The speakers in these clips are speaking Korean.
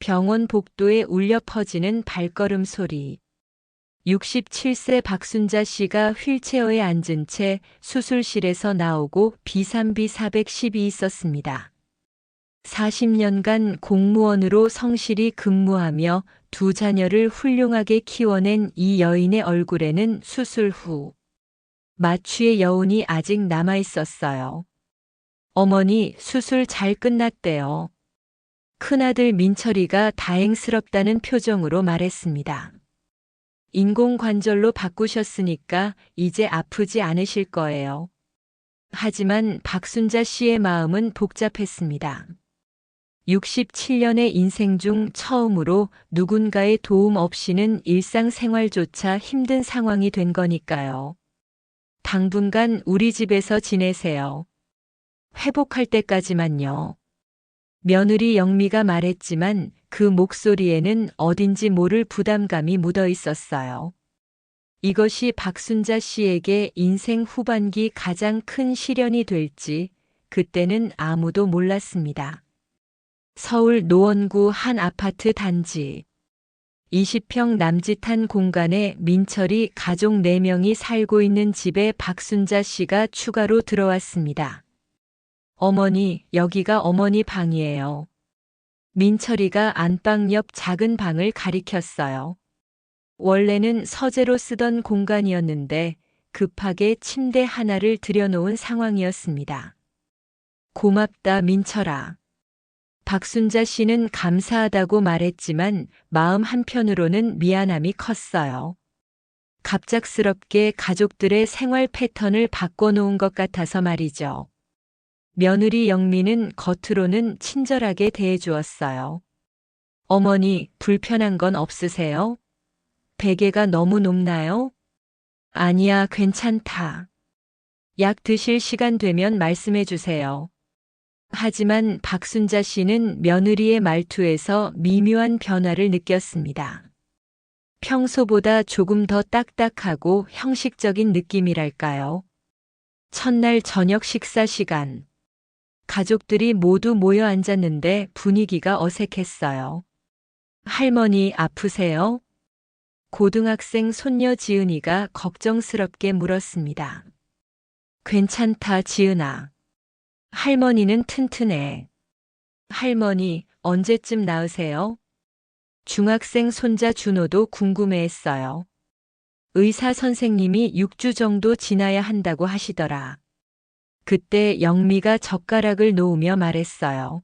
병원 복도에 울려 퍼지는 발걸음 소리. 67세 박순자 씨가 휠체어에 앉은 채 수술실에서 나오고 비상비 410이 있었습니다. 40년간 공무원으로 성실히 근무하며 두 자녀를 훌륭하게 키워낸 이 여인의 얼굴에는 수술 후 마취의 여운이 아직 남아 있었어요. 어머니, 수술 잘 끝났대요. 큰아들 민철이가 다행스럽다는 표정으로 말했습니다. 인공관절로 바꾸셨으니까 이제 아프지 않으실 거예요. 하지만 박순자 씨의 마음은 복잡했습니다. 67년의 인생 중 처음으로 누군가의 도움 없이는 일상생활조차 힘든 상황이 된 거니까요. 당분간 우리 집에서 지내세요. 회복할 때까지만요. 며느리 영미가 말했지만 그 목소리에는 어딘지 모를 부담감이 묻어 있었어요. 이것이 박순자 씨에게 인생 후반기 가장 큰 시련이 될지 그때는 아무도 몰랐습니다. 서울 노원구 한 아파트 단지. 20평 남짓한 공간에 민철이 가족 4명이 살고 있는 집에 박순자 씨가 추가로 들어왔습니다. 어머니, 여기가 어머니 방이에요. 민철이가 안방 옆 작은 방을 가리켰어요. 원래는 서재로 쓰던 공간이었는데 급하게 침대 하나를 들여놓은 상황이었습니다. 고맙다, 민철아. 박순자 씨는 감사하다고 말했지만 마음 한편으로는 미안함이 컸어요. 갑작스럽게 가족들의 생활 패턴을 바꿔놓은 것 같아서 말이죠. 며느리 영미는 겉으로는 친절하게 대해주었어요. 어머니, 불편한 건 없으세요? 베개가 너무 높나요? 아니야, 괜찮다. 약 드실 시간 되면 말씀해 주세요. 하지만 박순자 씨는 며느리의 말투에서 미묘한 변화를 느꼈습니다. 평소보다 조금 더 딱딱하고 형식적인 느낌이랄까요? 첫날 저녁 식사 시간. 가족들이 모두 모여 앉았는데 분위기가 어색했어요. 할머니 아프세요? 고등학생 손녀 지은이가 걱정스럽게 물었습니다. 괜찮다, 지은아. 할머니는 튼튼해. 할머니, 언제쯤 나으세요? 중학생 손자 준호도 궁금해했어요. 의사 선생님이 6주 정도 지나야 한다고 하시더라. 그때 영미가 젓가락을 놓으며 말했어요.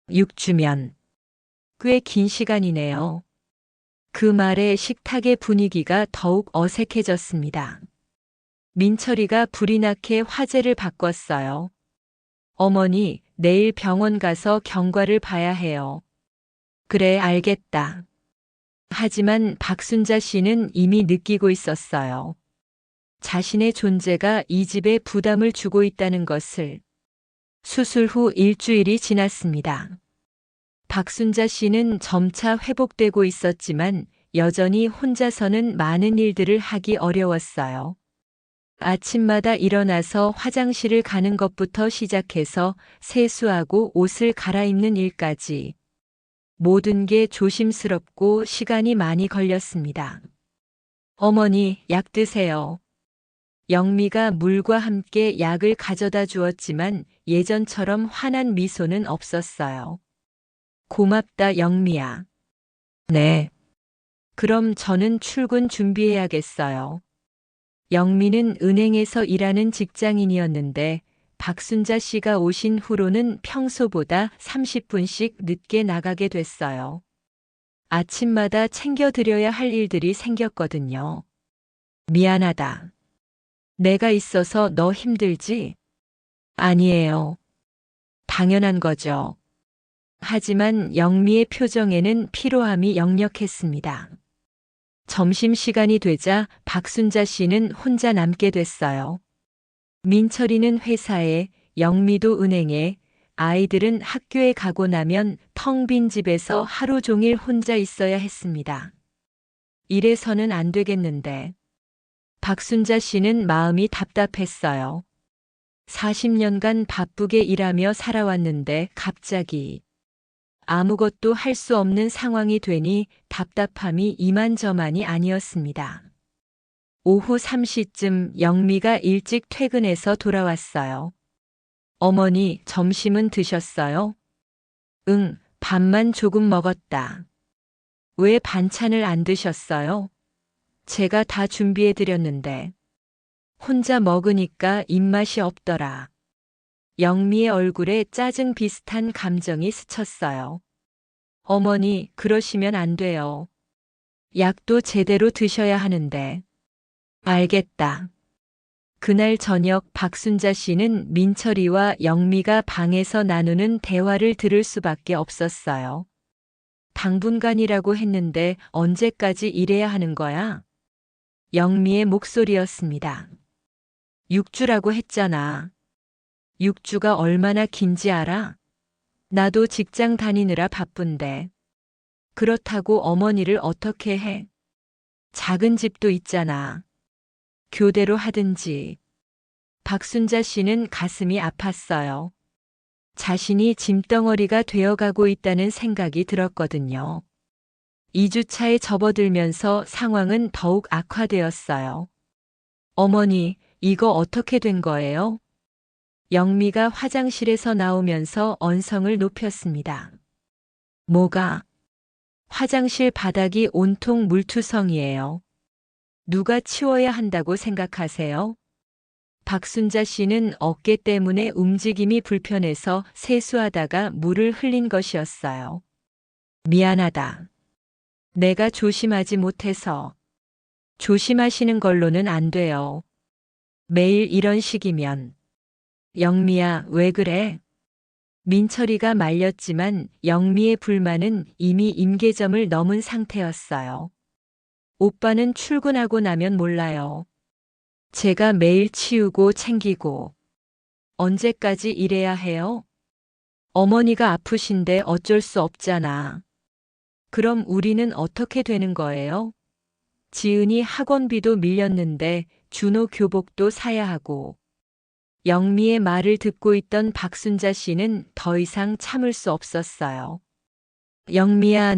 6주면 꽤 긴 시간이네요. 그 말에 식탁의 분위기가 더욱 어색해졌습니다. 민철이가 불이 나게 화제를 바꿨어요. 어머니, 내일 병원 가서 경과를 봐야 해요. 그래, 알겠다. 하지만 박순자 씨는 이미 느끼고 있었어요. 자신의 존재가 이 집에 부담을 주고 있다는 것을. 수술 후 일주일이 지났습니다. 박순자 씨는 점차 회복되고 있었지만 여전히 혼자서는 많은 일들을 하기 어려웠어요. 아침마다 일어나서 화장실을 가는 것부터 시작해서 세수하고 옷을 갈아입는 일까지. 모든 게 조심스럽고 시간이 많이 걸렸습니다. 어머니, 약 드세요. 영미가 물과 함께 약을 가져다 주었지만 예전처럼 환한 미소는 없었어요. 고맙다, 영미야. 네. 그럼 저는 출근 준비해야겠어요. 영미는 은행에서 일하는 직장인이었는데 박순자 씨가 오신 후로는 평소보다 30분씩 늦게 나가게 됐어요. 아침마다 챙겨드려야 할 일들이 생겼거든요. 미안하다. 내가 있어서 너 힘들지? 아니에요. 당연한 거죠. 하지만 영미의 표정에는 피로함이 역력했습니다. 점심시간이 되자 박순자 씨는 혼자 남게 됐어요. 민철이는 회사에, 영미도 은행에, 아이들은 학교에 가고 나면 텅 빈 집에서 하루 종일 혼자 있어야 했습니다. 이래서는 안 되겠는데. 박순자 씨는 마음이 답답했어요. 40년간 바쁘게 일하며 살아왔는데 갑자기 아무것도 할 수 없는 상황이 되니 답답함이 이만저만이 아니었습니다. 오후 3시쯤 영미가 일찍 퇴근해서 돌아왔어요. 어머니, 점심은 드셨어요? 응, 밥만 조금 먹었다. 왜 반찬을 안 드셨어요? 제가 다 준비해 드렸는데. 혼자 먹으니까 입맛이 없더라. 영미의 얼굴에 짜증 비슷한 감정이 스쳤어요. 어머니, 그러시면 안 돼요. 약도 제대로 드셔야 하는데. 알겠다. 그날 저녁 박순자 씨는 민철이와 영미가 방에서 나누는 대화를 들을 수밖에 없었어요. 당분간이라고 했는데 언제까지 일해야 하는 거야? 영미의 목소리였습니다. 6주라고 했잖아. 6주가 얼마나 긴지 알아? 나도 직장 다니느라 바쁜데. 그렇다고 어머니를 어떻게 해? 작은 집도 있잖아. 교대로 하든지. 박순자 씨는 가슴이 아팠어요. 자신이 짐덩어리가 되어가고 있다는 생각이 들었거든요. 2주차에 접어들면서 상황은 더욱 악화되었어요. 어머니, 이거 어떻게 된 거예요? 영미가 화장실에서 나오면서 언성을 높였습니다. 뭐가? 화장실 바닥이 온통 물투성이에요. 누가 치워야 한다고 생각하세요? 박순자 씨는 어깨 때문에 움직임이 불편해서 세수하다가 물을 흘린 것이었어요. 미안하다. 내가 조심하지 못해서. 조심하시는 걸로는 안 돼요. 매일 이런 식이면. 영미야, 왜 그래? 민철이가 말렸지만 영미의 불만은 이미 임계점을 넘은 상태였어요. 오빠는 출근하고 나면 몰라요. 제가 매일 치우고 챙기고. 언제까지 일해야 해요? 어머니가 아프신데 어쩔 수 없잖아. 그럼 우리는 어떻게 되는 거예요? 지은이 학원비도 밀렸는데 준호 교복도 사야 하고. 영미의 말을 듣고 있던 박순자 씨는 더 이상 참을 수 없었어요. 영미야,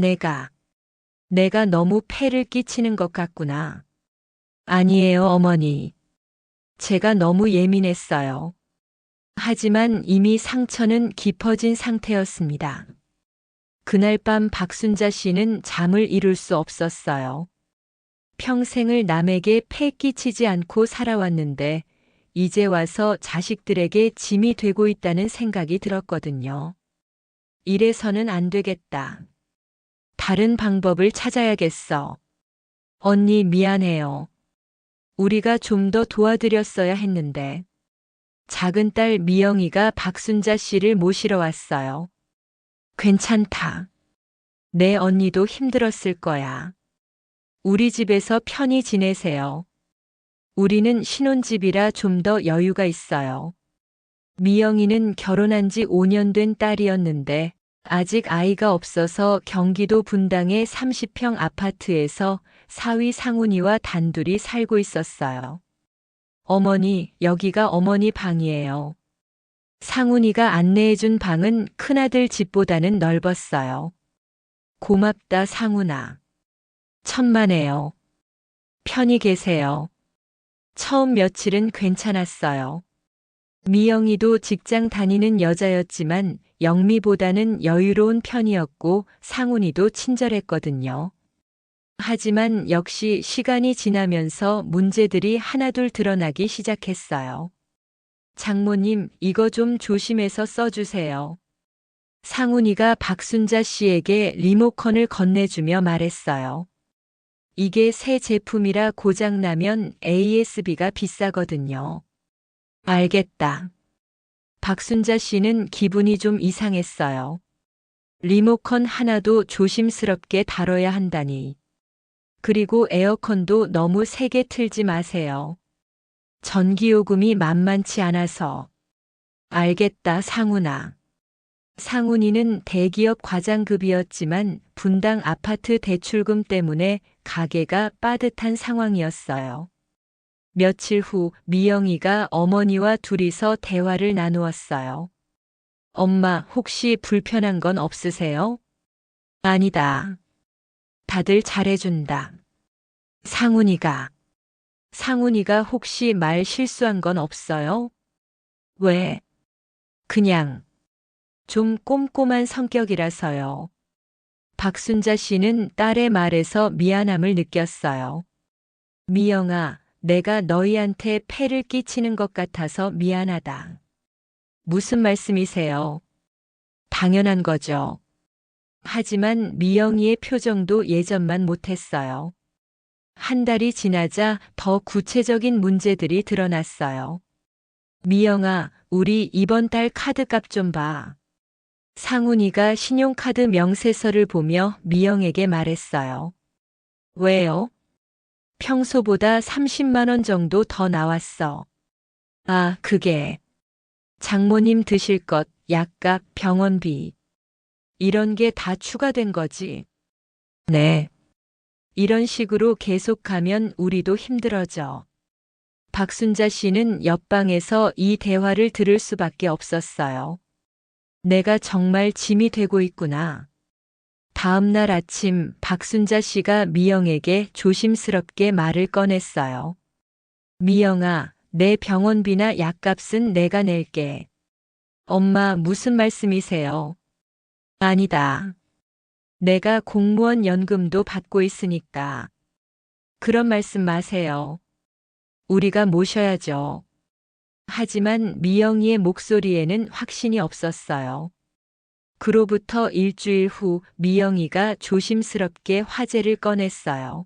내가 너무 폐를 끼치는 것 같구나. 아니에요, 어머니. 제가 너무 예민했어요. 하지만 이미 상처는 깊어진 상태였습니다. 그날 밤 박순자 씨는 잠을 이룰 수 없었어요. 평생을 남에게 폐 끼치지 않고 살아왔는데 이제 와서 자식들에게 짐이 되고 있다는 생각이 들었거든요. 이래서는 안 되겠다. 다른 방법을 찾아야겠어. 언니, 미안해요. 우리가 좀 더 도와드렸어야 했는데. 작은 딸 미영이가 박순자 씨를 모시러 왔어요. 괜찮다. 내 언니도 힘들었을 거야. 우리 집에서 편히 지내세요. 우리는 신혼집이라 좀 더 여유가 있어요. 미영이는 결혼한 지 5년 된 딸이었는데 아직 아이가 없어서 경기도 분당의 30평 아파트에서 사위 상훈이와 단둘이 살고 있었어요. 어머니, 여기가 어머니 방이에요. 상훈이가 안내해준 방은 큰아들 집보다는 넓었어요. 고맙다, 상훈아. 천만에요. 편히 계세요. 처음 며칠은 괜찮았어요. 미영이도 직장 다니는 여자였지만 영미보다는 여유로운 편이었고 상훈이도 친절했거든요. 하지만 역시 시간이 지나면서 문제들이 하나둘 드러나기 시작했어요. 장모님, 이거 좀 조심해서 써주세요. 상훈이가 박순자 씨에게 리모컨을 건네주며 말했어요. 이게 새 제품이라 고장나면 AS비가 비싸거든요. 알겠다. 박순자 씨는 기분이 좀 이상했어요. 리모컨 하나도 조심스럽게 다뤄야 한다니. 그리고 에어컨도 너무 세게 틀지 마세요. 전기요금이 만만치 않아서. 알겠다, 상훈아. 상훈이는 대기업 과장급이었지만 분당 아파트 대출금 때문에 가게가 빠듯한 상황이었어요. 며칠 후 미영이가 어머니와 둘이서 대화를 나누었어요. 엄마, 혹시 불편한 건 없으세요? 아니다. 다들 잘해준다. 상훈이가. 상훈이가 혹시 말 실수한 건 없어요? 왜? 그냥 좀 꼼꼼한 성격이라서요. 박순자 씨는 딸의 말에서 미안함을 느꼈어요. 미영아, 내가 너희한테 폐를 끼치는 것 같아서 미안하다. 무슨 말씀이세요? 당연한 거죠. 하지만 미영이의 표정도 예전만 못했어요. 한 달이 지나자 더 구체적인 문제들이 드러났어요. 미영아, 우리 이번 달 카드값 좀 봐. 상훈이가 신용카드 명세서를 보며 미영에게 말했어요. 왜요? 평소보다 30만 원 정도 더 나왔어. 아, 그게 장모님 드실 것, 약값, 병원비. 이런 게 다 추가된 거지. 네. 이런 식으로 계속 가면 우리도 힘들어져. 박순자 씨는 옆방에서 이 대화를 들을 수밖에 없었어요. 내가 정말 짐이 되고 있구나. 다음 날 아침 박순자 씨가 미영에게 조심스럽게 말을 꺼냈어요. 미영아, 내 병원비나 약값은 내가 낼게. 엄마, 무슨 말씀이세요? 아니다. 내가 공무원 연금도 받고 있으니까. 그런 말씀 마세요. 우리가 모셔야죠. 하지만 미영이의 목소리에는 확신이 없었어요. 그로부터 일주일 후 미영이가 조심스럽게 화제를 꺼냈어요.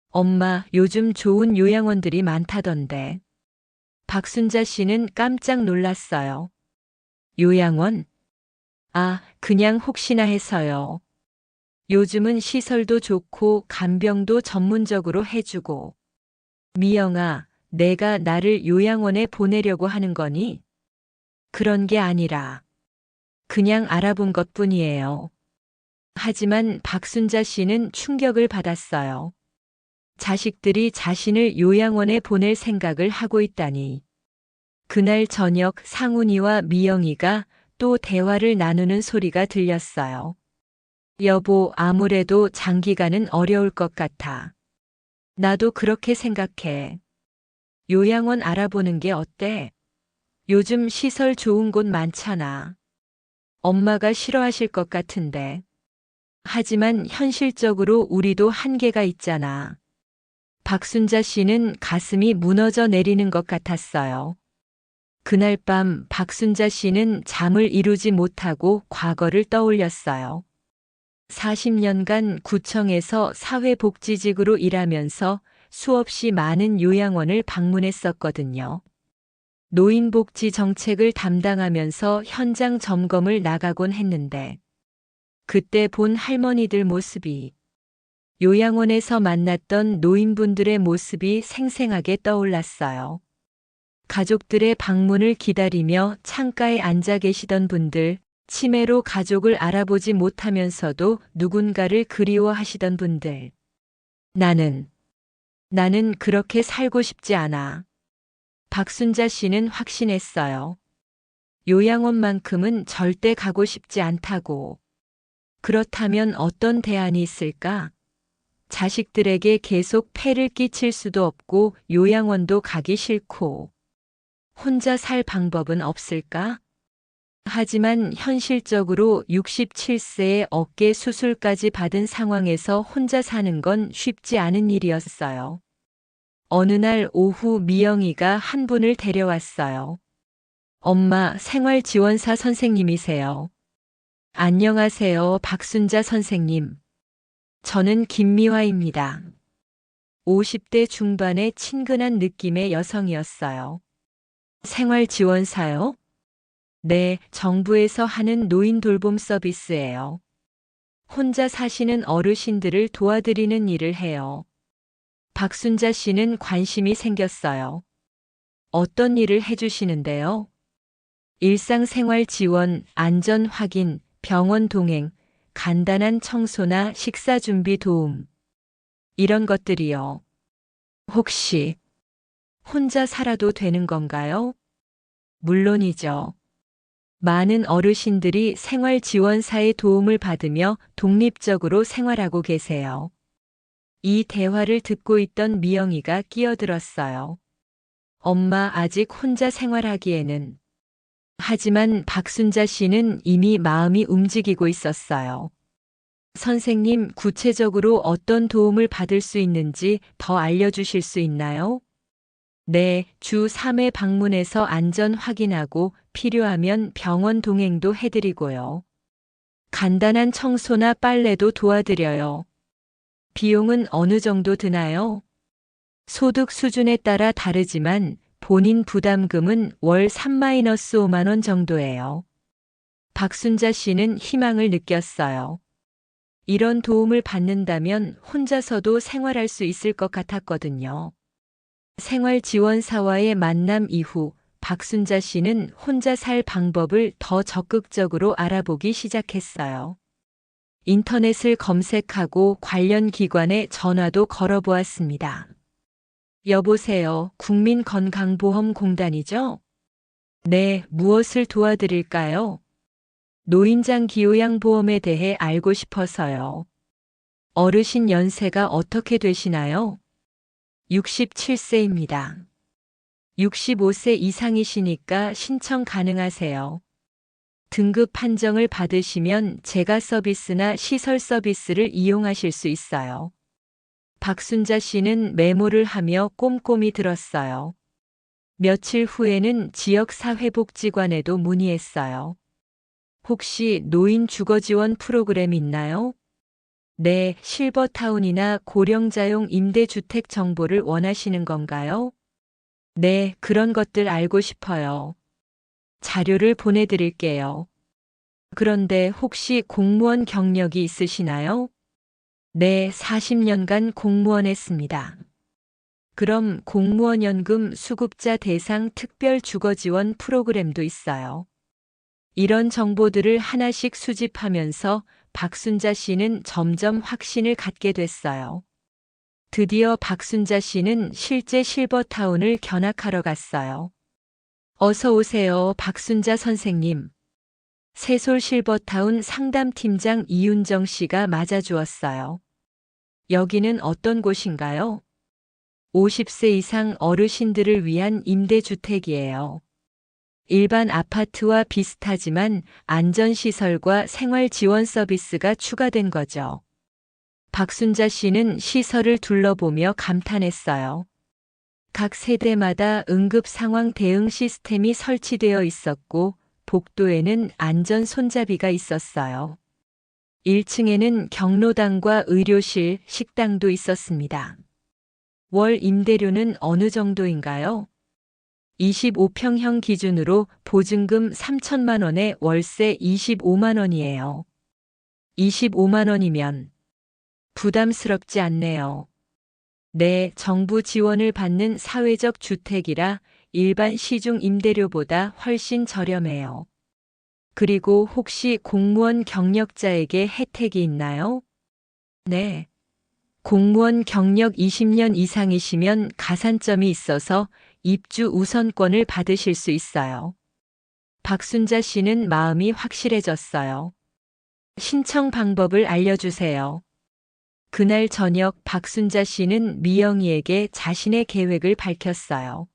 엄마, 요즘 좋은 요양원들이 많다던데. 박순자 씨는 깜짝 놀랐어요. 요양원? 아, 그냥 혹시나 해서요. 요즘은 시설도 좋고 간병도 전문적으로 해주고. 미영아, 내가 나를 요양원에 보내려고 하는 거니? 그런 게 아니라 그냥 알아본 것뿐이에요. 하지만 박순자 씨는 충격을 받았어요. 자식들이 자신을 요양원에 보낼 생각을 하고 있다니. 그날 저녁 상훈이와 미영이가 또 대화를 나누는 소리가 들렸어요. 여보, 아무래도 장기간은 어려울 것 같아. 나도 그렇게 생각해. 요양원 알아보는 게 어때? 요즘 시설 좋은 곳 많잖아. 엄마가 싫어하실 것 같은데. 하지만 현실적으로 우리도 한계가 있잖아. 박순자 씨는 가슴이 무너져 내리는 것 같았어요. 그날 밤 박순자 씨는 잠을 이루지 못하고 과거를 떠올렸어요. 40년간 구청에서 사회복지직으로 일하면서 수없이 많은 요양원을 방문했었거든요. 노인복지 정책을 담당하면서 현장 점검을 나가곤 했는데 그때 본 할머니들 모습이 요양원에서 만났던 노인분들의 모습이 생생하게 떠올랐어요. 가족들의 방문을 기다리며 창가에 앉아 계시던 분들, 치매로 가족을 알아보지 못하면서도 누군가를 그리워하시던 분들. 나는 그렇게 살고 싶지 않아. 박순자 씨는 확신했어요. 요양원만큼은 절대 가고 싶지 않다고. 그렇다면 어떤 대안이 있을까? 자식들에게 계속 폐를 끼칠 수도 없고 요양원도 가기 싫고 혼자 살 방법은 없을까? 하지만 현실적으로 67세에 어깨 수술까지 받은 상황에서 혼자 사는 건 쉽지 않은 일이었어요. 어느 날 오후 미영이가 한 분을 데려왔어요. 엄마, 생활지원사 선생님이세요. 안녕하세요, 박순자 선생님. 저는 김미화입니다. 50대 중반의 친근한 느낌의 여성이었어요. 생활지원사요? 네, 정부에서 하는 노인 돌봄 서비스예요. 혼자 사시는 어르신들을 도와드리는 일을 해요. 박순자 씨는 관심이 생겼어요. 어떤 일을 해주시는데요? 일상생활 지원, 안전 확인, 병원 동행, 간단한 청소나 식사 준비 도움. 이런 것들이요. 혹시 혼자 살아도 되는 건가요? 물론이죠. 많은 어르신들이 생활지원사의 도움을 받으며 독립적으로 생활하고 계세요. 이 대화를 듣고 있던 미영이가 끼어들었어요. 엄마 아직 혼자 생활하기에는. 하지만 박순자 씨는 이미 마음이 움직이고 있었어요. 선생님, 구체적으로 어떤 도움을 받을 수 있는지 더 알려주실 수 있나요? 네, 주 3회 방문해서 안전 확인하고 필요하면 병원 동행도 해드리고요. 간단한 청소나 빨래도 도와드려요. 비용은 어느 정도 드나요? 소득 수준에 따라 다르지만 본인 부담금은 월 3-5만 원 정도예요. 박순자 씨는 희망을 느꼈어요. 이런 도움을 받는다면 혼자서도 생활할 수 있을 것 같았거든요. 생활지원사와의 만남 이후 박순자 씨는 혼자 살 방법을 더 적극적으로 알아보기 시작했어요. 인터넷을 검색하고 관련 기관에 전화도 걸어보았습니다. 여보세요, 국민건강보험공단이죠? 네, 무엇을 도와드릴까요? 노인장 기요양보험에 대해 알고 싶어서요. 어르신 연세가 어떻게 되시나요? 67세입니다. 65세 이상이시니까 신청 가능하세요. 등급 판정을 받으시면 재가 서비스나 시설 서비스를 이용하실 수 있어요. 박순자 씨는 메모를 하며 꼼꼼히 들었어요. 며칠 후에는 지역사회복지관에도 문의했어요. 혹시 노인 주거지원 프로그램 있나요? 네, 실버타운이나 고령자용 임대주택 정보를 원하시는 건가요? 네, 그런 것들 알고 싶어요. 자료를 보내드릴게요. 그런데 혹시 공무원 경력이 있으시나요? 네, 40년간 공무원 했습니다. 그럼 공무원 연금 수급자 대상 특별 주거 지원 프로그램도 있어요. 이런 정보들을 하나씩 수집하면서 박순자 씨는 점점 확신을 갖게 됐어요. 드디어 박순자 씨는 실제 실버타운을 견학하러 갔어요. 어서 오세요, 박순자 선생님. 세솔 실버타운 상담팀장 이윤정 씨가 맞아주었어요. 여기는 어떤 곳인가요? 50세 이상 어르신들을 위한 임대주택이에요. 일반 아파트와 비슷하지만 안전시설과 생활지원 서비스가 추가된 거죠. 박순자 씨는 시설을 둘러보며 감탄했어요. 각 세대마다 응급 상황 대응 시스템이 설치되어 있었고, 복도에는 안전 손잡이가 있었어요. 1층에는 경로당과 의료실, 식당도 있었습니다. 월 임대료는 어느 정도인가요? 25평형 기준으로 보증금 3천만 원에 월세 25만 원이에요. 25만 원이면 부담스럽지 않네요. 네, 정부 지원을 받는 사회적 주택이라 일반 시중 임대료보다 훨씬 저렴해요. 그리고 혹시 공무원 경력자에게 혜택이 있나요? 네. 공무원 경력 20년 이상이시면 가산점이 있어서 입주 우선권을 받으실 수 있어요. 박순자 씨는 마음이 확실해졌어요. 신청 방법을 알려주세요. 그날 저녁 박순자 씨는 미영이에게 자신의 계획을 밝혔어요.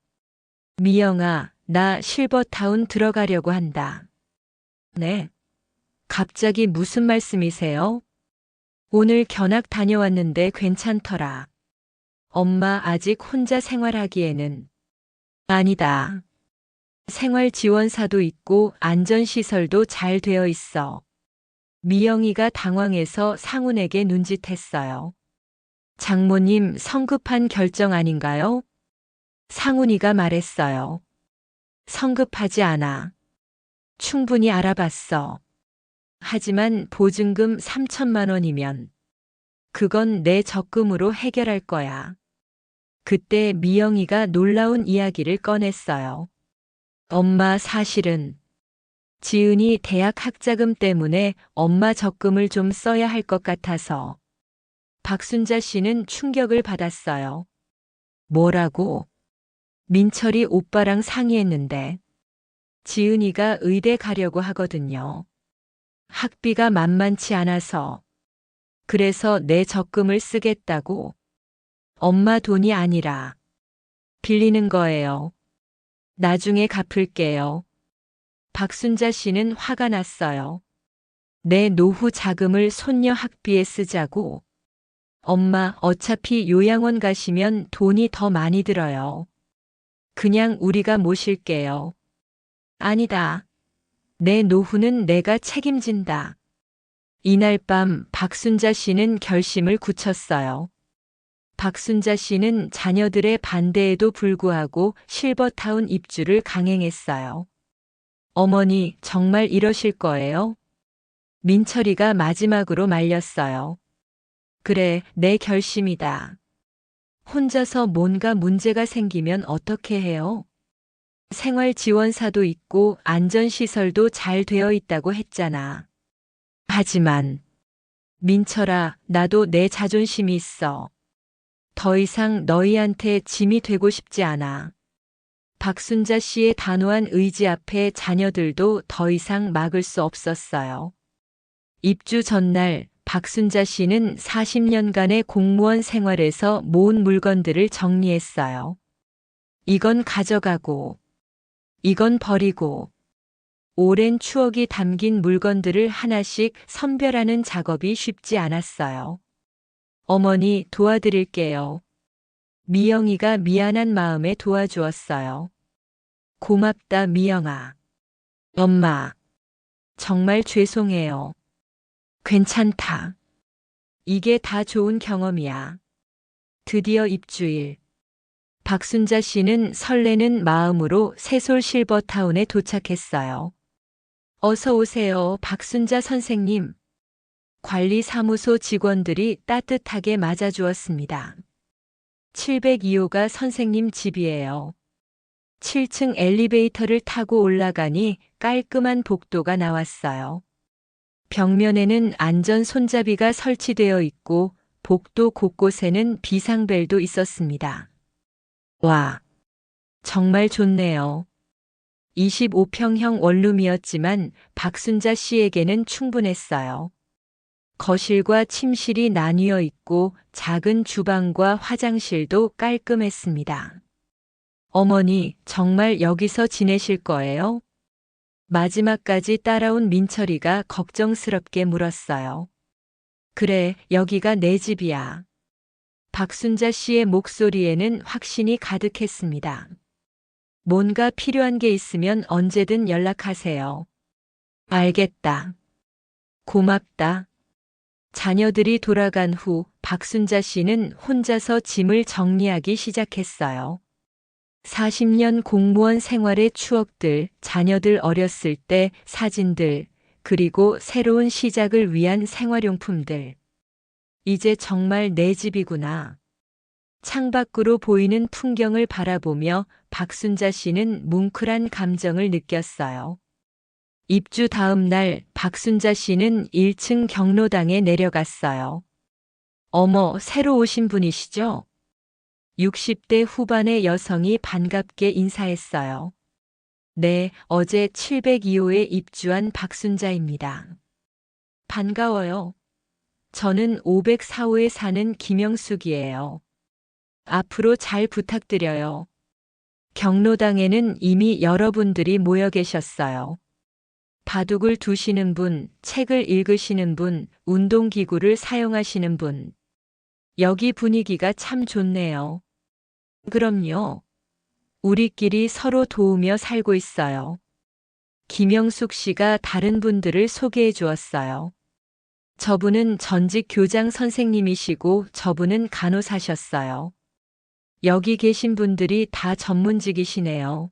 미영아, 나 실버타운 들어가려고 한다. 네. 갑자기 무슨 말씀이세요? 오늘 견학 다녀왔는데 괜찮더라. 엄마 아직 혼자 생활하기에는. 아니다. 생활지원사도 있고 안전시설도 잘 되어 있어. 미영이가 당황해서 상훈에게 눈짓했어요. 장모님, 성급한 결정 아닌가요? 상훈이가 말했어요. 성급하지 않아. 충분히 알아봤어. 하지만 보증금 3천만 원이면 그건 내 적금으로 해결할 거야. 그때 미영이가 놀라운 이야기를 꺼냈어요. 엄마, 사실은 지은이 대학 학자금 때문에 엄마 적금을 좀 써야 할 것 같아서. 박순자 씨는 충격을 받았어요. 뭐라고? 민철이 오빠랑 상의했는데. 지은이가 의대 가려고 하거든요. 학비가 만만치 않아서. 그래서 내 적금을 쓰겠다고. 엄마 돈이 아니라 빌리는 거예요. 나중에 갚을게요. 박순자 씨는 화가 났어요. 내 노후 자금을 손녀 학비에 쓰자고. 엄마, 어차피 요양원 가시면 돈이 더 많이 들어요. 그냥 우리가 모실게요. 아니다. 내 노후는 내가 책임진다. 이날 밤 박순자 씨는 결심을 굳혔어요. 박순자 씨는 자녀들의 반대에도 불구하고 실버타운 입주를 강행했어요. 어머니, 정말 이러실 거예요? 민철이가 마지막으로 말렸어요. 그래, 내 결심이다. 혼자서 뭔가 문제가 생기면 어떻게 해요? 생활지원사도 있고 안전시설도 잘 되어 있다고 했잖아. 하지만, 민철아, 나도 내 자존심이 있어. 더 이상 너희한테 짐이 되고 싶지 않아. 박순자 씨의 단호한 의지 앞에 자녀들도 더 이상 막을 수 없었어요. 입주 전날 박순자 씨는 40년간의 공무원 생활에서 모은 물건들을 정리했어요. 이건 가져가고, 이건 버리고, 오랜 추억이 담긴 물건들을 하나씩 선별하는 작업이 쉽지 않았어요. 어머니, 도와드릴게요. 미영이가 미안한 마음에 도와주었어요. 고맙다, 미영아. 엄마, 정말 죄송해요. 괜찮다. 이게 다 좋은 경험이야. 드디어 입주일. 박순자 씨는 설레는 마음으로 새솔 실버타운에 도착했어요. 어서 오세요, 박순자 선생님. 관리사무소 직원들이 따뜻하게 맞아주었습니다. 702호가 선생님 집이에요. 7층 엘리베이터를 타고 올라가니 깔끔한 복도가 나왔어요. 벽면에는 안전 손잡이가 설치되어 있고 복도 곳곳에는 비상벨도 있었습니다. 와, 정말 좋네요. 25평형 원룸이었지만 박순자 씨에게는 충분했어요. 거실과 침실이 나뉘어 있고 작은 주방과 화장실도 깔끔했습니다. 어머니, 정말 여기서 지내실 거예요? 마지막까지 따라온 민철이가 걱정스럽게 물었어요. 그래, 여기가 내 집이야. 박순자 씨의 목소리에는 확신이 가득했습니다. 뭔가 필요한 게 있으면 언제든 연락하세요. 알겠다. 고맙다. 자녀들이 돌아간 후 박순자 씨는 혼자서 짐을 정리하기 시작했어요. 40년 공무원 생활의 추억들, 자녀들 어렸을 때 사진들, 그리고 새로운 시작을 위한 생활용품들. 이제 정말 내 집이구나. 창밖으로 보이는 풍경을 바라보며 박순자 씨는 뭉클한 감정을 느꼈어요. 입주 다음 날 박순자 씨는 1층 경로당에 내려갔어요. 어머, 새로 오신 분이시죠? 60대 후반의 여성이 반갑게 인사했어요. 네, 어제 702호에 입주한 박순자입니다. 반가워요. 저는 504호에 사는 김영숙이에요. 앞으로 잘 부탁드려요. 경로당에는 이미 여러분들이 모여 계셨어요. 바둑을 두시는 분, 책을 읽으시는 분, 운동기구를 사용하시는 분. 여기 분위기가 참 좋네요. 그럼요. 우리끼리 서로 도우며 살고 있어요. 김영숙 씨가 다른 분들을 소개해 주었어요. 저분은 전직 교장 선생님이시고 저분은 간호사셨어요. 여기 계신 분들이 다 전문직이시네요.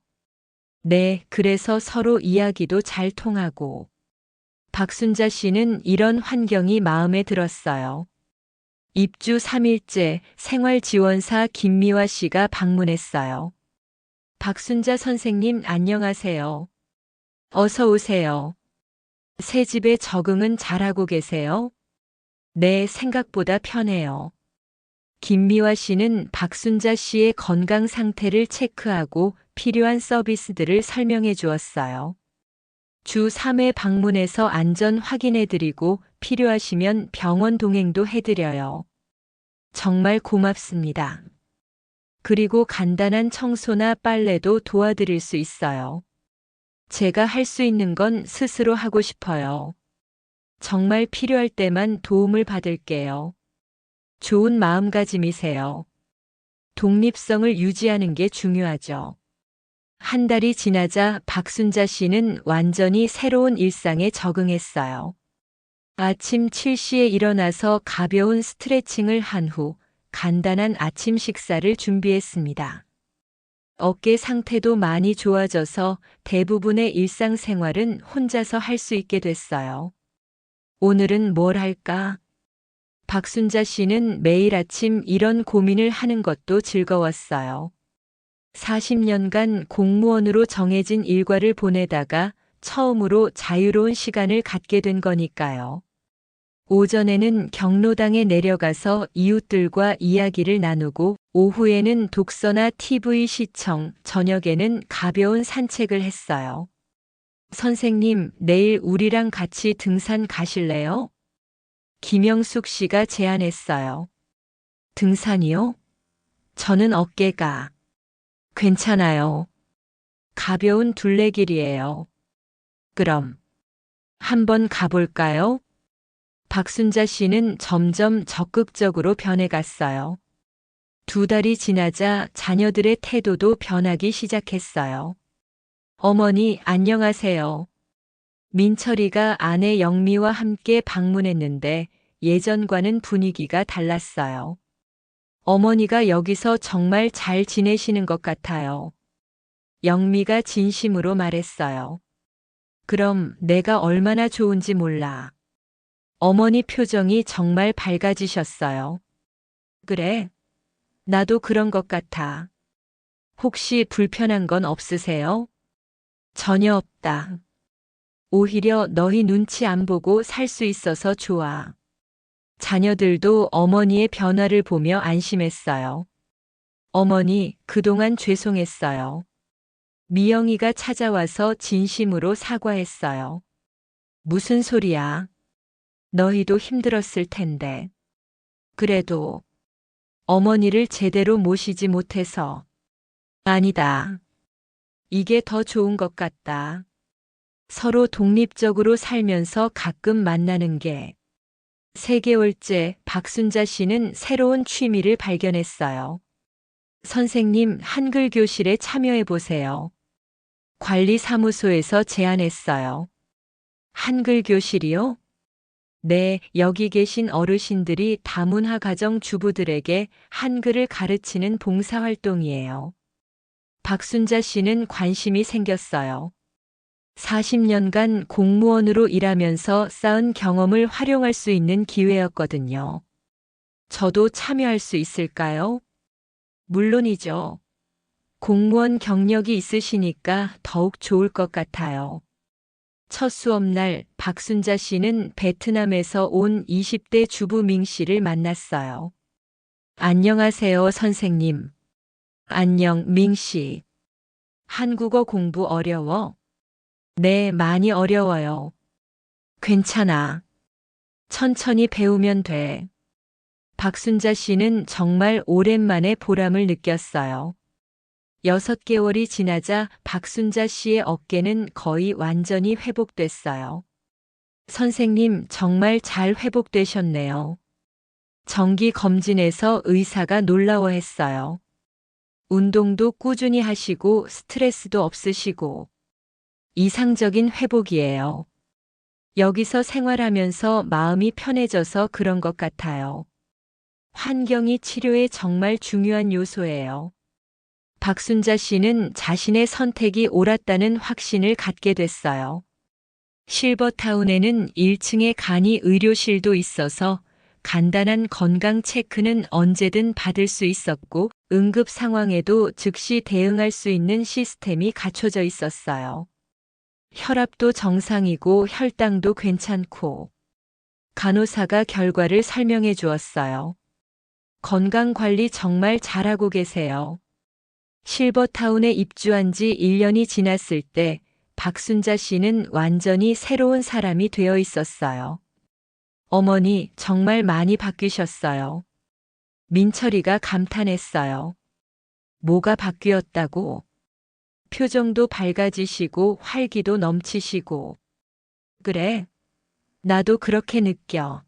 네, 그래서 서로 이야기도 잘 통하고. 박순자 씨는 이런 환경이 마음에 들었어요. 입주 3일째 생활지원사 김미화 씨가 방문했어요. 박순자 선생님 안녕하세요. 어서 오세요. 새 집에 적응은 잘하고 계세요? 네, 생각보다 편해요. 김미화 씨는 박순자 씨의 건강 상태를 체크하고 필요한 서비스들을 설명해 주었어요. 주 3회 방문해서 안전 확인해 드리고 필요하시면 병원 동행도 해드려요. 정말 고맙습니다. 그리고 간단한 청소나 빨래도 도와드릴 수 있어요. 제가 할 수 있는 건 스스로 하고 싶어요. 정말 필요할 때만 도움을 받을게요. 좋은 마음가짐이세요. 독립성을 유지하는 게 중요하죠. 한 달이 지나자 박순자 씨는 완전히 새로운 일상에 적응했어요. 아침 7시에 일어나서 가벼운 스트레칭을 한 후 간단한 아침 식사를 준비했습니다. 어깨 상태도 많이 좋아져서 대부분의 일상생활은 혼자서 할 수 있게 됐어요. 오늘은 뭘 할까? 박순자 씨는 매일 아침 이런 고민을 하는 것도 즐거웠어요. 40년간 공무원으로 정해진 일과를 보내다가 처음으로 자유로운 시간을 갖게 된 거니까요. 오전에는 경로당에 내려가서 이웃들과 이야기를 나누고 오후에는 독서나 TV 시청, 저녁에는 가벼운 산책을 했어요. 선생님, 내일 우리랑 같이 등산 가실래요? 김영숙 씨가 제안했어요. 등산이요? 저는 어깨가 괜찮아요. 가벼운 둘레길이에요. 그럼 한번 가볼까요? 박순자 씨는 점점 적극적으로 변해갔어요. 2달이 지나자 자녀들의 태도도 변하기 시작했어요. 어머니, 안녕하세요. 민철이가 아내 영미와 함께 방문했는데 예전과는 분위기가 달랐어요. 어머니가 여기서 정말 잘 지내시는 것 같아요. 영미가 진심으로 말했어요. 그럼 내가 얼마나 좋은지 몰라. 어머니 표정이 정말 밝아지셨어요. 그래, 나도 그런 것 같아. 혹시 불편한 건 없으세요? 전혀 없다. 오히려 너희 눈치 안 보고 살 수 있어서 좋아. 자녀들도 어머니의 변화를 보며 안심했어요. 어머니, 그동안 죄송했어요. 미영이가 찾아와서 진심으로 사과했어요. 무슨 소리야? 너희도 힘들었을 텐데. 그래도 어머니를 제대로 모시지 못해서. 아니다. 이게 더 좋은 것 같다. 서로 독립적으로 살면서 가끔 만나는 게. 3개월째 박순자 씨는 새로운 취미를 발견했어요. 선생님, 한글 교실에 참여해 보세요. 관리사무소에서 제안했어요. 한글 교실이요? 네, 여기 계신 어르신들이 다문화 가정 주부들에게 한글을 가르치는 봉사활동이에요. 박순자 씨는 관심이 생겼어요. 40년간 공무원으로 일하면서 쌓은 경험을 활용할 수 있는 기회였거든요. 저도 참여할 수 있을까요? 물론이죠. 공무원 경력이 있으시니까 더욱 좋을 것 같아요. 첫 수업날 박순자 씨는 베트남에서 온 20대 주부 민 씨를 만났어요. 안녕하세요, 선생님. 안녕, 민 씨. 한국어 공부 어려워? 네, 많이 어려워요. 괜찮아. 천천히 배우면 돼. 박순자 씨는 정말 오랜만에 보람을 느꼈어요. 6개월이 지나자 박순자 씨의 어깨는 거의 완전히 회복됐어요. 선생님, 정말 잘 회복되셨네요. 정기 검진에서 의사가 놀라워했어요. 운동도 꾸준히 하시고 스트레스도 없으시고 이상적인 회복이에요. 여기서 생활하면서 마음이 편해져서 그런 것 같아요. 환경이 치료에 정말 중요한 요소예요. 박순자 씨는 자신의 선택이 옳았다는 확신을 갖게 됐어요. 실버타운에는 1층에 간이 의료실도 있어서 간단한 건강 체크는 언제든 받을 수 있었고 응급 상황에도 즉시 대응할 수 있는 시스템이 갖춰져 있었어요. 혈압도 정상이고 혈당도 괜찮고 간호사가 결과를 설명해 주었어요. 건강관리 정말 잘하고 계세요. 실버타운에 입주한 지 1년이 지났을 때 박순자 씨는 완전히 새로운 사람이 되어 있었어요. 어머니, 정말 많이 바뀌셨어요. 민철이가 감탄했어요. 뭐가 바뀌었다고? 표정도 밝아지시고 활기도 넘치시고. 그래, 나도 그렇게 느껴.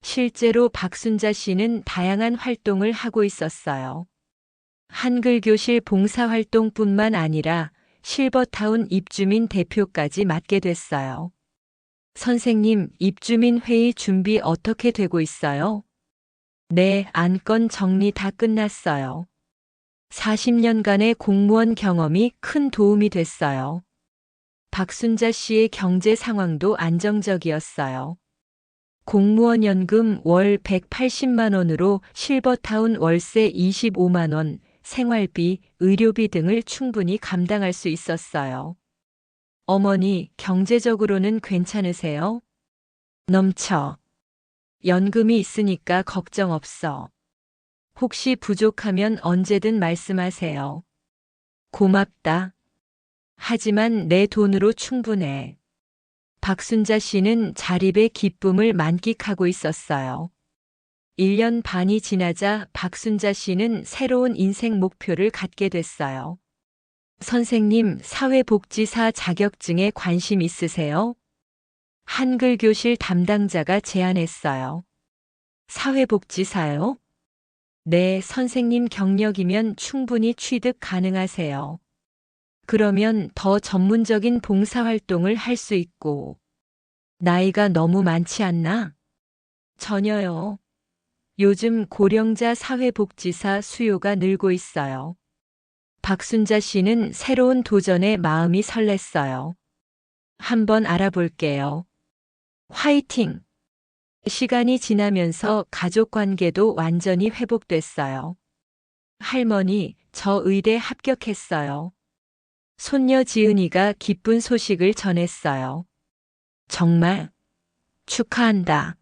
실제로 박순자 씨는 다양한 활동을 하고 있었어요. 한글 교실 봉사활동뿐만 아니라 실버타운 입주민 대표까지 맡게 됐어요. 선생님, 입주민 회의 준비 어떻게 되고 있어요? 네, 안건 정리 다 끝났어요. 40년간의 공무원 경험이 큰 도움이 됐어요. 박순자 씨의 경제 상황도 안정적이었어요. 공무원 연금 월 180만 원으로 실버타운 월세 25만 원, 생활비, 의료비 등을 충분히 감당할 수 있었어요. 어머니, 경제적으로는 괜찮으세요? 넘쳐. 연금이 있으니까 걱정 없어. 혹시 부족하면 언제든 말씀하세요. 고맙다. 하지만 내 돈으로 충분해. 박순자 씨는 자립의 기쁨을 만끽하고 있었어요. 1년 반이 지나자 박순자 씨는 새로운 인생 목표를 갖게 됐어요. 선생님, 사회복지사 자격증에 관심 있으세요? 한글 교실 담당자가 제안했어요. 사회복지사요? 네, 선생님 경력이면 충분히 취득 가능하세요. 그러면 더 전문적인 봉사활동을 할 수 있고. 나이가 너무 많지 않나? 전혀요. 요즘 고령자 사회복지사 수요가 늘고 있어요. 박순자 씨는 새로운 도전에 마음이 설렜어요. 한번 알아볼게요. 화이팅! 시간이 지나면서 가족 관계도 완전히 회복됐어요. 할머니, 저 의대 합격했어요. 손녀 지은이가 기쁜 소식을 전했어요. 정말 축하한다.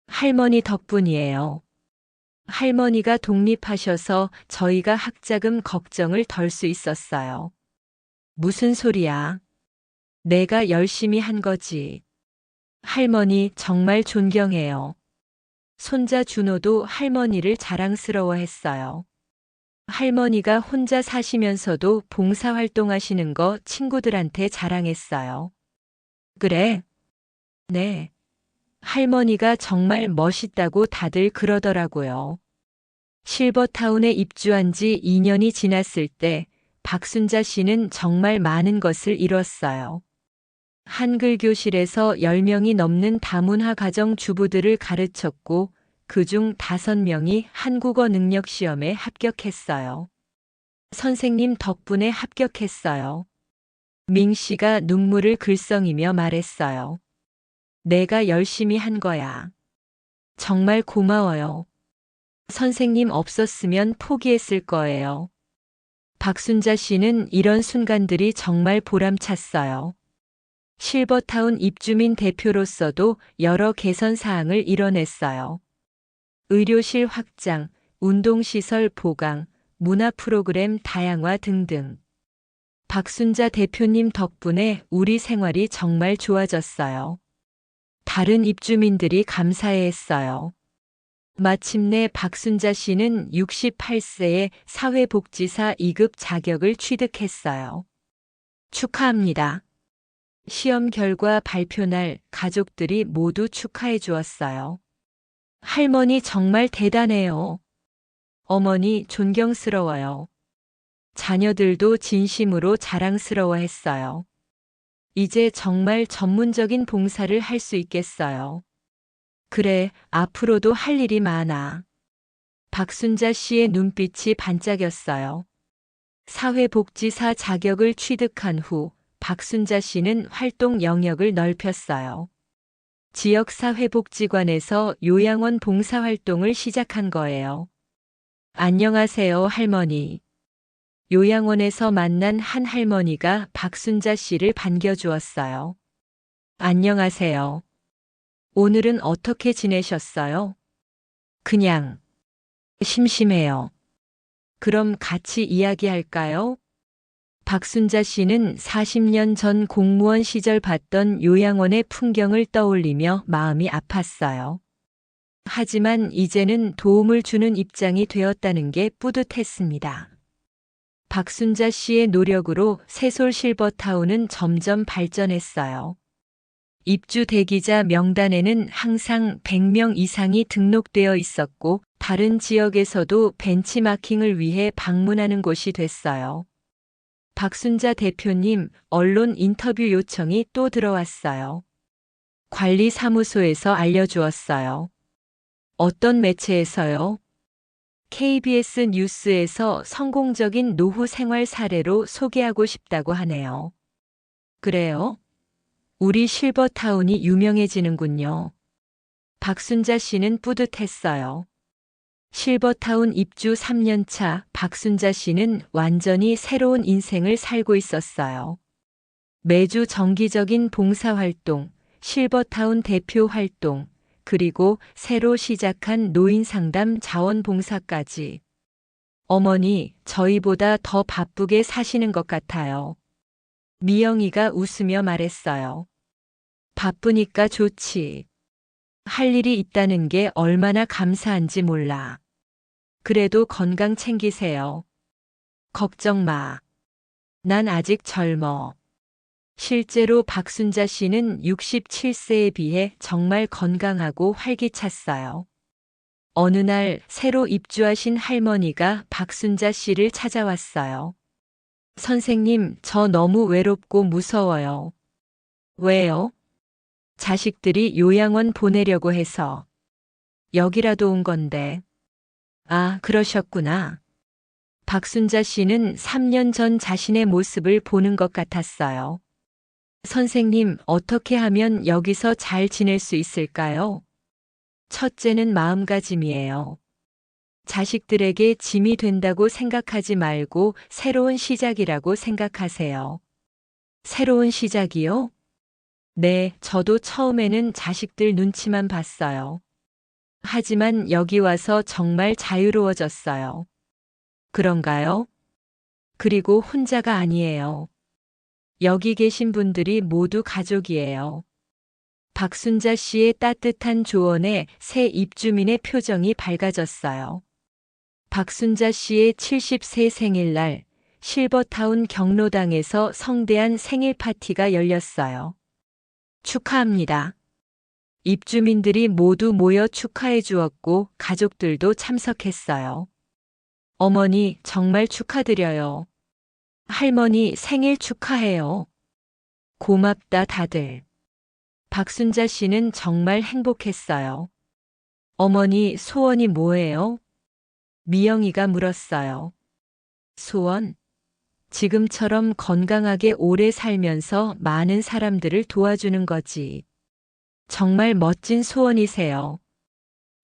할머니 덕분이에요. 할머니가 독립하셔서 저희가 학자금 걱정을 덜 수 있었어요. 무슨 소리야? 내가 열심히 한 거지. 할머니 정말 존경해요. 손자 준호도 할머니를 자랑스러워했어요. 할머니가 혼자 사시면서도 봉사활동하시는 거 친구들한테 자랑했어요. 그래? 네. 할머니가 정말 멋있다고 다들 그러더라고요. 실버타운에 입주한 지 2년이 지났을 때 박순자 씨는 정말 많은 것을 이뤘어요. 한글 교실에서 10명이 넘는 다문화 가정 주부들을 가르쳤고 그중 5명이 한국어 능력 시험에 합격했어요. 선생님 덕분에 합격했어요. 민 씨가 눈물을 글썽이며 말했어요. 내가 열심히 한 거야. 정말 고마워요. 선생님 없었으면 포기했을 거예요. 박순자 씨는 이런 순간들이 정말 보람찼어요. 실버타운 입주민 대표로서도 여러 개선 사항을 이뤄냈어요. 의료실 확장, 운동시설 보강, 문화 프로그램 다양화 등등. 박순자 대표님 덕분에 우리 생활이 정말 좋아졌어요. 다른 입주민들이 감사해했어요. 마침내 박순자 씨는 68세에 사회복지사 2급 자격을 취득했어요. 축하합니다. 시험 결과 발표 날 가족들이 모두 축하해 주었어요. 할머니 정말 대단해요. 어머니 존경스러워요. 자녀들도 진심으로 자랑스러워했어요. 이제 정말 전문적인 봉사를 할 수 있겠어요. 그래, 앞으로도 할 일이 많아. 박순자 씨의 눈빛이 반짝였어요. 사회복지사 자격을 취득한 후 박순자 씨는 활동 영역을 넓혔어요. 지역사회복지관에서 요양원 봉사활동을 시작한 거예요. 안녕하세요, 할머니. 요양원에서 만난 한 할머니가 박순자 씨를 반겨주었어요. 안녕하세요. 오늘은 어떻게 지내셨어요? 그냥. 심심해요. 그럼 같이 이야기할까요? 박순자 씨는 40년 전 공무원 시절 봤던 요양원의 풍경을 떠올리며 마음이 아팠어요. 하지만 이제는 도움을 주는 입장이 되었다는 게 뿌듯했습니다. 박순자 씨의 노력으로 새솔 실버타운은 점점 발전했어요. 입주 대기자 명단에는 항상 100명 이상이 등록되어 있었고, 다른 지역에서도 벤치마킹을 위해 방문하는 곳이 됐어요. 박순자 대표님, 언론 인터뷰 요청이 또 들어왔어요. 관리사무소에서 알려주었어요. 어떤 매체에서요? KBS 뉴스에서 성공적인 노후 생활 사례로 소개하고 싶다고 하네요. 그래요? 우리 실버타운이 유명해지는군요. 박순자 씨는 뿌듯했어요. 실버타운 입주 3년 차 박순자 씨는 완전히 새로운 인생을 살고 있었어요. 매주 정기적인 봉사활동, 실버타운 대표 활동, 그리고 새로 시작한 노인상담 자원봉사까지. 어머니, 저희보다 더 바쁘게 사시는 것 같아요. 미영이가 웃으며 말했어요. 바쁘니까 좋지. 할 일이 있다는 게 얼마나 감사한지 몰라. 그래도 건강 챙기세요. 걱정 마. 난 아직 젊어. 실제로 박순자 씨는 67세에 비해 정말 건강하고 활기찼어요. 어느 날 새로 입주하신 할머니가 박순자 씨를 찾아왔어요. 선생님, 저 너무 외롭고 무서워요. 왜요? 자식들이 요양원 보내려고 해서. 여기라도 온 건데. 아, 그러셨구나. 박순자 씨는 3년 전 자신의 모습을 보는 것 같았어요. 선생님, 어떻게 하면 여기서 잘 지낼 수 있을까요? 첫째는 마음가짐이에요. 자식들에게 짐이 된다고 생각하지 말고 새로운 시작이라고 생각하세요. 새로운 시작이요? 네, 저도 처음에는 자식들 눈치만 봤어요. 하지만 여기 와서 정말 자유로워졌어요. 그런가요? 그리고 혼자가 아니에요. 여기 계신 분들이 모두 가족이에요. 박순자 씨의 따뜻한 조언에 새 입주민의 표정이 밝아졌어요. 박순자 씨의 70세 생일날 실버타운 경로당에서 성대한 생일 파티가 열렸어요. 축하합니다. 입주민들이 모두 모여 축하해 주었고 가족들도 참석했어요. 어머니, 정말 축하드려요. 할머니, 생일 축하해요. 고맙다, 다들. 박순자 씨는 정말 행복했어요. 어머니, 소원이 뭐예요? 미영이가 물었어요. 소원? 지금처럼 건강하게 오래 살면서 많은 사람들을 도와주는 거지. 정말 멋진 소원이세요.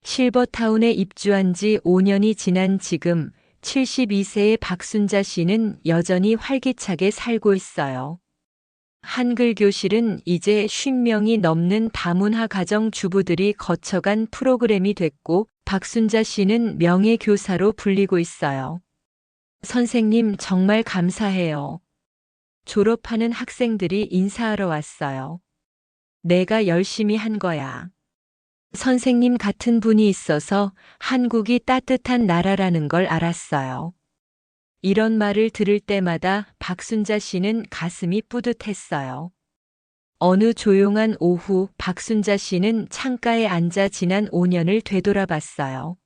실버타운에 입주한 지 5년이 지난 지금 72세의 박순자 씨는 여전히 활기차게 살고 있어요. 한글 교실은 이제 50명이 넘는 다문화 가정 주부들이 거쳐간 프로그램이 됐고, 박순자 씨는 명예교사로 불리고 있어요. 선생님, 정말 감사해요. 졸업하는 학생들이 인사하러 왔어요. 내가 열심히 한 거야. 선생님 같은 분이 있어서 한국이 따뜻한 나라라는 걸 알았어요. 이런 말을 들을 때마다 박순자 씨는 가슴이 뿌듯했어요. 어느 조용한 오후 박순자 씨는 창가에 앉아 지난 5년을 되돌아봤어요.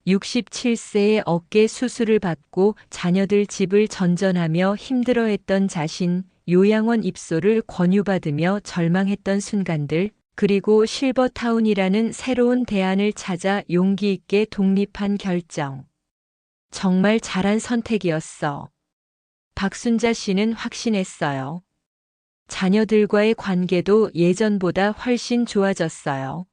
67세의 어깨 수술을 받고 자녀들 집을 전전하며 힘들어했던 자신, 요양원 입소를 권유받으며 절망했던 순간들, 그리고 실버타운이라는 새로운 대안을 찾아 용기 있게 독립한 결정. 정말 잘한 선택이었어. 박순자 씨는 확신했어요. 자녀들과의 관계도 예전보다 훨씬 좋아졌어요.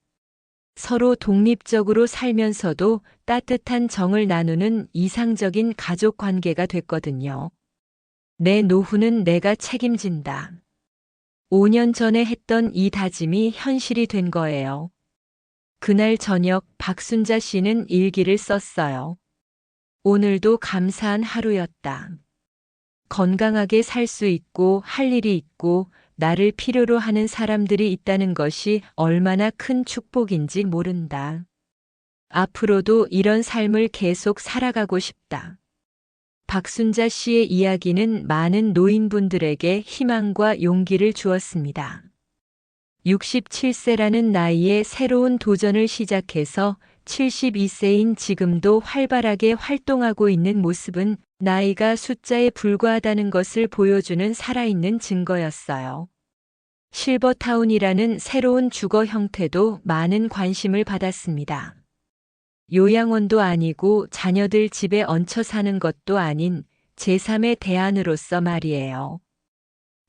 서로 독립적으로 살면서도 따뜻한 정을 나누는 이상적인 가족 관계가 됐거든요. 내 노후는 내가 책임진다. 5년 전에 했던 이 다짐이 현실이 된 거예요. 그날 저녁 박순자 씨는 일기를 썼어요. 오늘도 감사한 하루였다. 건강하게 살 수 있고 할 일이 있고 나를 필요로 하는 사람들이 있다는 것이 얼마나 큰 축복인지 모른다. 앞으로도 이런 삶을 계속 살아가고 싶다. 박순자 씨의 이야기는 많은 노인분들에게 희망과 용기를 주었습니다. 67세라는 나이에 새로운 도전을 시작해서 72세인 지금도 활발하게 활동하고 있는 모습은 나이가 숫자에 불과하다는 것을 보여주는 살아있는 증거였어요. 실버타운이라는 새로운 주거 형태도 많은 관심을 받았습니다. 요양원도 아니고 자녀들 집에 얹혀 사는 것도 아닌 제3의 대안으로서 말이에요.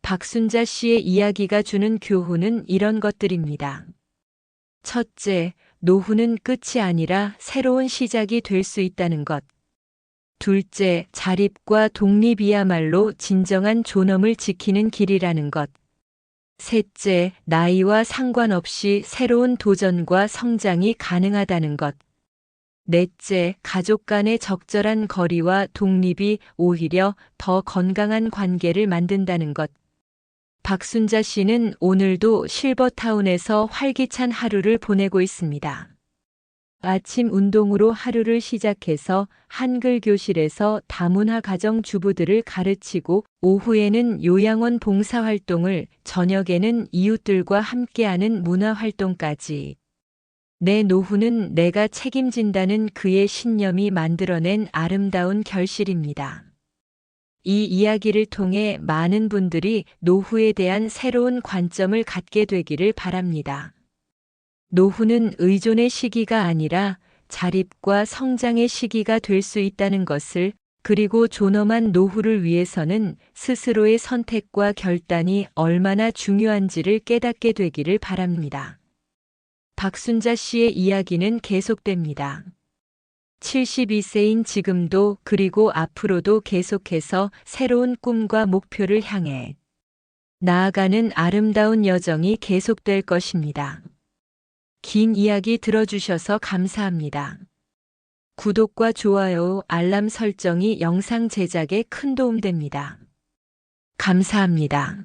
박순자 씨의 이야기가 주는 교훈은 이런 것들입니다. 첫째, 노후는 끝이 아니라 새로운 시작이 될 수 있다는 것. 둘째, 자립과 독립이야말로 진정한 존엄을 지키는 길이라는 것. 셋째, 나이와 상관없이 새로운 도전과 성장이 가능하다는 것. 넷째, 가족 간의 적절한 거리와 독립이 오히려 더 건강한 관계를 만든다는 것. 박순자 씨는 오늘도 실버타운에서 활기찬 하루를 보내고 있습니다. 아침 운동으로 하루를 시작해서 한글 교실에서 다문화 가정 주부들을 가르치고 오후에는 요양원 봉사활동을, 저녁에는 이웃들과 함께하는 문화활동까지. 내 노후는 내가 책임진다는 그의 신념이 만들어낸 아름다운 결실입니다. 이 이야기를 통해 많은 분들이 노후에 대한 새로운 관점을 갖게 되기를 바랍니다. 노후는 의존의 시기가 아니라 자립과 성장의 시기가 될 수 있다는 것을, 그리고 존엄한 노후를 위해서는 스스로의 선택과 결단이 얼마나 중요한지를 깨닫게 되기를 바랍니다. 박순자 씨의 이야기는 계속됩니다. 72세인 지금도 그리고 앞으로도 계속해서 새로운 꿈과 목표를 향해 나아가는 아름다운 여정이 계속될 것입니다. 긴 이야기 들어주셔서 감사합니다. 구독과 좋아요, 알람 설정이 영상 제작에 큰 도움 됩니다. 감사합니다.